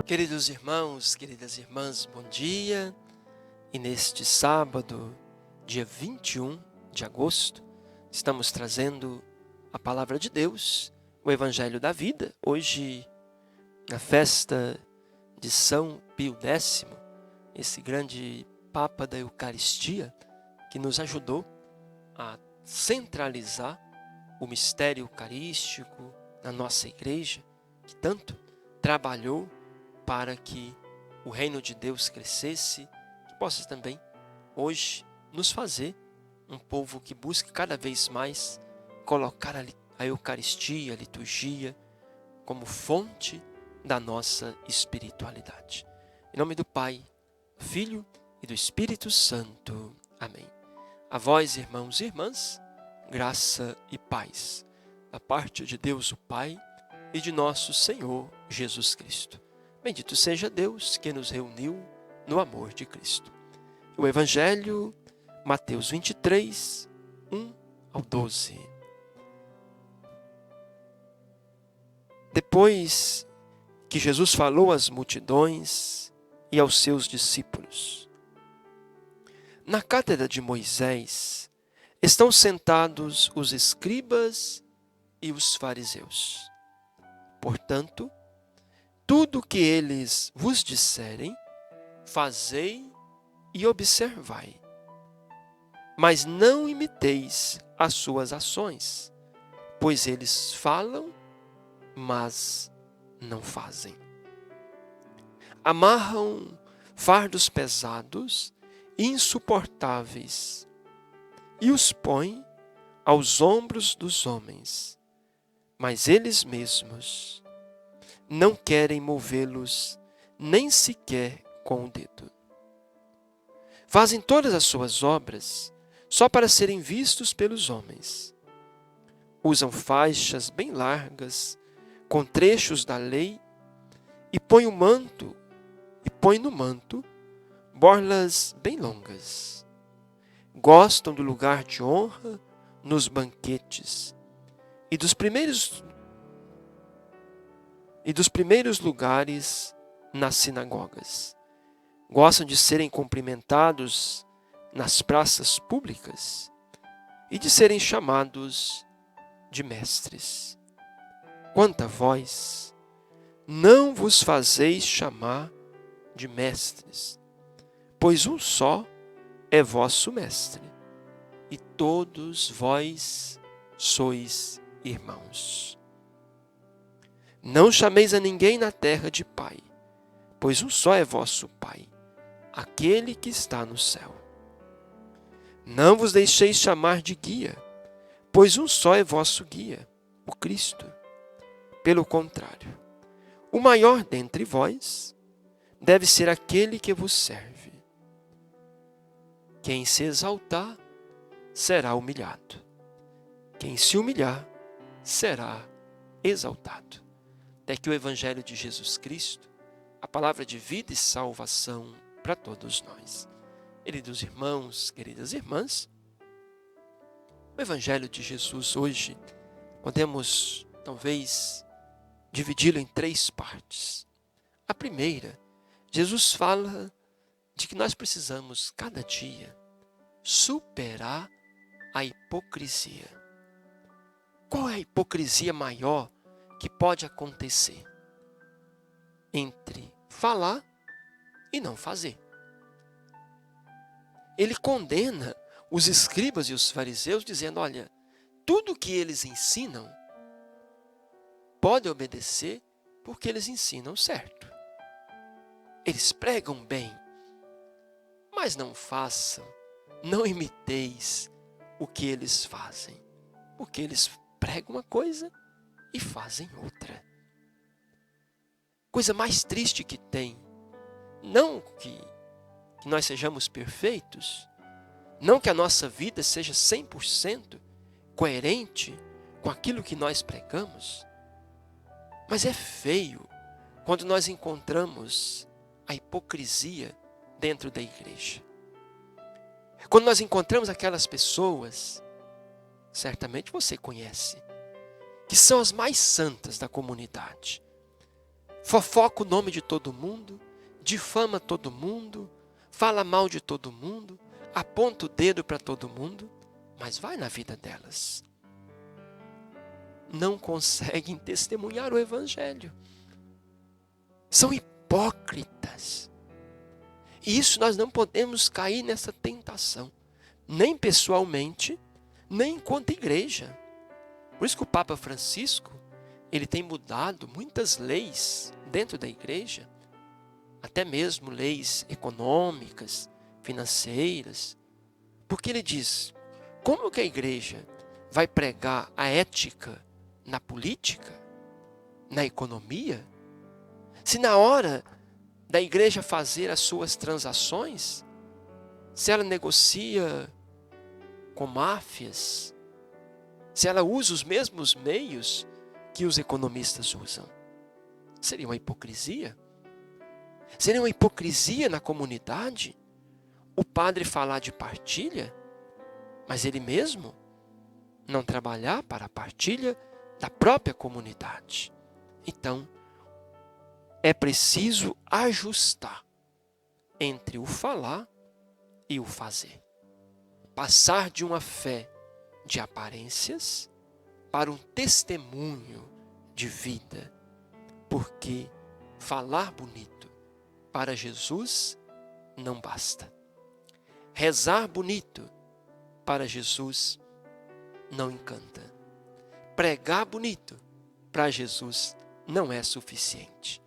Queridos irmãos, queridas irmãs, bom dia. E neste sábado, dia 21 de agosto, estamos trazendo a palavra de Deus, o Evangelho da Vida. Hoje, na festa de São Pio X, esse grande Papa da Eucaristia, que nos ajudou a centralizar o mistério eucarístico na nossa igreja, que tanto trabalhou para que o reino de Deus crescesse, que possa também hoje nos fazer um povo que busque cada vez mais colocar a Eucaristia, a liturgia, como fonte da nossa espiritualidade. Em nome do Pai, do Filho e do Espírito Santo. Amém. A vós, irmãos e irmãs, graça e paz, da parte de Deus o Pai e de nosso Senhor Jesus Cristo. Bendito seja Deus que nos reuniu no amor de Cristo. O Evangelho, Mateus 23, 1 ao 12. Depois que Jesus falou às multidões e aos seus discípulos, na cátedra de Moisés estão sentados os escribas e os fariseus. Portanto, tudo o que eles vos disserem, fazei e observai. Mas não imiteis as suas ações, pois eles falam, mas não fazem. Amarram fardos pesados e insuportáveis e os põem aos ombros dos homens, mas eles mesmos não querem movê-los nem sequer com o dedo. Fazem todas as suas obras só para serem vistos pelos homens. Usam faixas bem largas, com trechos da lei, e põem no manto borlas bem longas. Gostam do lugar de honra nos banquetes e dos primeiros lugares nas sinagogas. Gostam de serem cumprimentados nas praças públicas e de serem chamados de mestres. Quanto a vós, não vos fazeis chamar de mestres, pois um só é vosso mestre, e todos vós sois irmãos. Não chameis a ninguém na terra de pai, pois um só é vosso Pai, aquele que está no céu. Não vos deixeis chamar de guia, pois um só é vosso guia, o Cristo. Pelo contrário, o maior dentre vós deve ser aquele que vos serve. Quem se exaltar será humilhado. Quem se humilhar será exaltado. Até que o Evangelho de Jesus Cristo, a palavra de vida e salvação para todos nós. Queridos irmãos, queridas irmãs, o Evangelho de Jesus hoje, podemos talvez dividi-lo em 3 partes. A primeira, Jesus fala de que nós precisamos, cada dia, superar a hipocrisia. Qual é a hipocrisia maior que pode acontecer entre falar e não fazer? Ele condena os escribas e os fariseus dizendo, olha, tudo que eles ensinam pode obedecer porque eles ensinam certo. Eles pregam bem, mas não façam, não imiteis o que eles fazem, porque eles pregam uma coisa e fazem outra. Coisa mais triste que tem, não que nós sejamos perfeitos, não que a nossa vida seja 100% coerente com aquilo que nós pregamos, mas é feio quando nós encontramos a hipocrisia dentro da igreja. Quando nós encontramos aquelas pessoas, certamente você conhece, que são as mais santas da comunidade. fofoca o nome de todo mundo, difama todo mundo, fala mal de todo mundo, aponta o dedo para todo mundo, mas vai na vida delas. Não conseguem testemunhar o Evangelho. São hipócritas. E isso nós não podemos cair nessa tentação, nem pessoalmente, nem enquanto igreja. Por isso que o Papa Francisco, ele tem mudado muitas leis dentro da igreja, até mesmo leis econômicas, financeiras, porque ele diz, como que a igreja vai pregar a ética na política, na economia, se na hora da igreja fazer as suas transações, se ela negocia com máfias, se ela usa os mesmos meios que os economistas usam? Seria uma hipocrisia. Seria uma hipocrisia na comunidade o padre falar de partilha, mas ele mesmo não trabalhar para a partilha da própria comunidade. Então, é preciso ajustar entre o falar e o fazer. Passar de uma fé de aparências para um testemunho de vida. Porque falar bonito para Jesus não basta. Rezar bonito para Jesus não encanta. Pregar bonito para Jesus não é suficiente.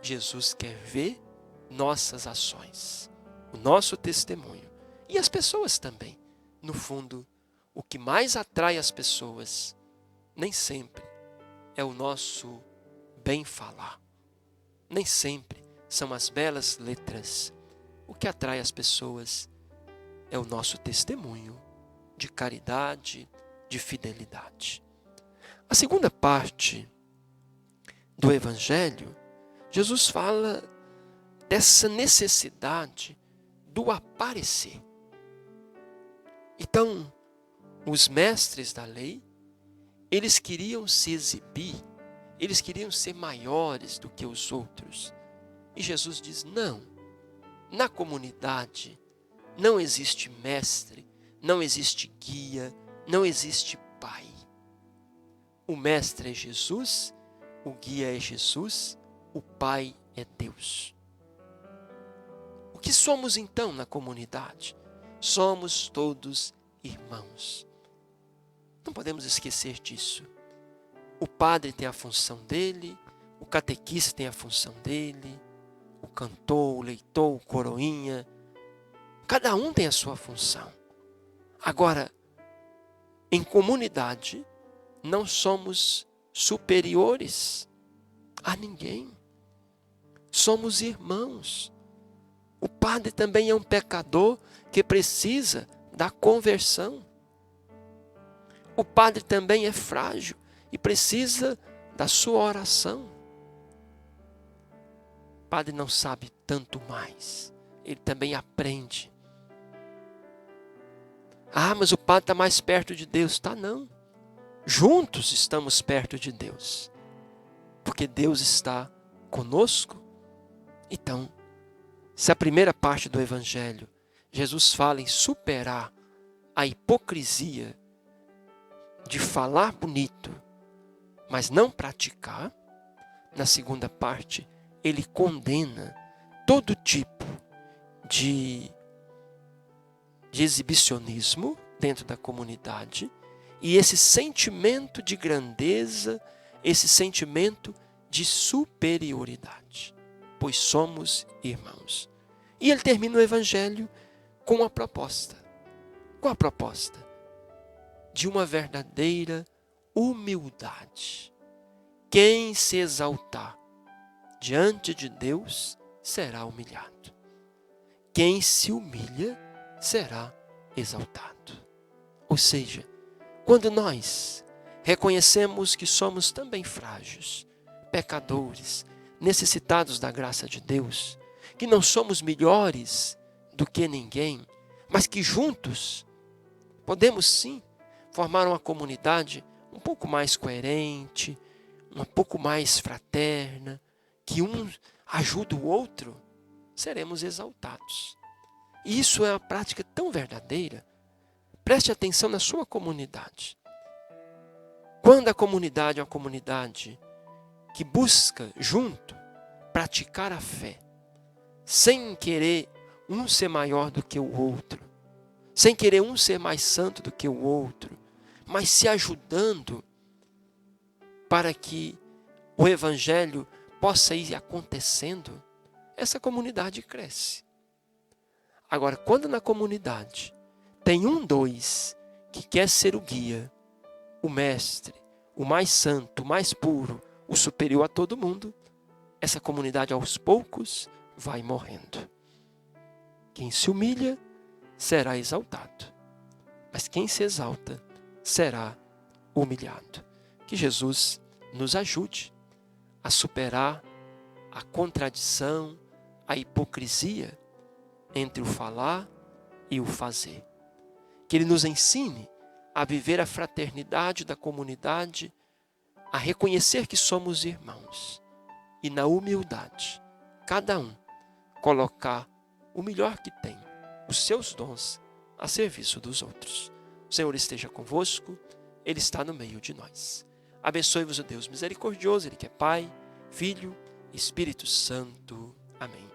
Jesus quer ver nossas ações, o nosso testemunho. E as pessoas também. No fundo, o que mais atrai as pessoas, nem sempre é o nosso bem falar. Nem sempre são as belas letras. O que atrai as pessoas é o nosso testemunho de caridade, de fidelidade. A segunda parte do Evangelho, Jesus fala dessa necessidade do aparecer. Então, os mestres da lei, eles queriam se exibir, eles queriam ser maiores do que os outros. E Jesus diz, não, na comunidade não existe mestre, não existe guia, não existe pai. O mestre é Jesus, o guia é Jesus, o pai é Deus. O que somos então na comunidade? Somos todos irmãos. Não podemos esquecer disso. O padre tem a função dele, o catequista tem a função dele, o cantor, o leitor, o coroinha. Cada um tem a sua função. Agora, em comunidade, não somos superiores a ninguém. Somos irmãos. O padre também é um pecador que precisa da conversão. O padre também é frágil e precisa da sua oração. O padre não sabe tanto mais. Ele também aprende. Ah, mas o padre está mais perto de Deus. Está não. Juntos estamos perto de Deus. Porque Deus está conosco. Então, se a primeira parte do Evangelho, Jesus fala em superar a hipocrisia de falar bonito, mas não praticar, na segunda parte, ele condena todo tipo de exibicionismo dentro da comunidade e esse sentimento de grandeza, esse sentimento de superioridade, pois somos irmãos. E ele termina o Evangelho com a proposta. Qual a proposta? De uma verdadeira humildade. Quem se exaltar diante de Deus será humilhado. Quem se humilha será exaltado. Ou seja, quando nós reconhecemos que somos também frágeis, pecadores, necessitados da graça de Deus, que não somos melhores do que ninguém, mas que juntos podemos sim formar uma comunidade um pouco mais coerente, um pouco mais fraterna, que um ajuda o outro, seremos exaltados. E isso é uma prática tão verdadeira. Preste atenção na sua comunidade. Quando a comunidade é uma comunidade que busca junto praticar a fé, sem querer um ser maior do que o outro, sem querer um ser mais santo do que o outro, mas se ajudando para que o evangelho possa ir acontecendo, essa comunidade cresce. Agora, quando na comunidade tem um, dois, que quer ser o guia, o mestre, o mais santo, o mais puro, o superior a todo mundo, essa comunidade aos poucos vai morrendo. Quem se humilha será exaltado, mas quem se exalta será humilhado. Que Jesus nos ajude a superar a contradição, a hipocrisia entre o falar e o fazer. Que Ele nos ensine a viver a fraternidade da comunidade, a reconhecer que somos irmãos e na humildade, cada um colocar o melhor que tem, os seus dons, a serviço dos outros. O Senhor esteja convosco, Ele está no meio de nós. Abençoe-vos o Deus misericordioso, Ele que é Pai, Filho e Espírito Santo. Amém.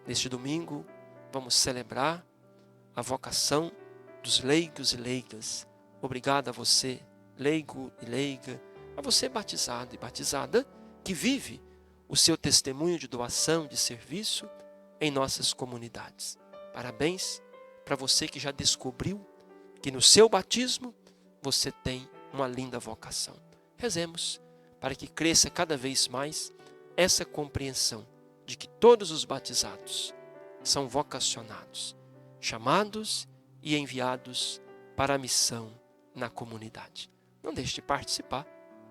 Neste domingo, vamos celebrar a vocação dos leigos e leigas. Obrigado a você, leigo e leiga, a você batizado e batizada, que vive o seu testemunho de doação, de serviço em nossas comunidades. Parabéns para você que já descobriu que no seu batismo você tem uma linda vocação. Rezemos para que cresça cada vez mais essa compreensão de que todos os batizados são vocacionados, chamados e enviados para a missão na comunidade. Não deixe de participar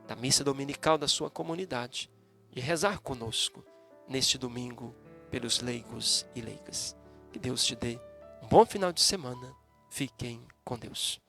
da missa dominical da sua comunidade, de rezar conosco neste domingo pelos leigos e leigas. Que Deus te dê um bom final de semana. Fiquem com Deus.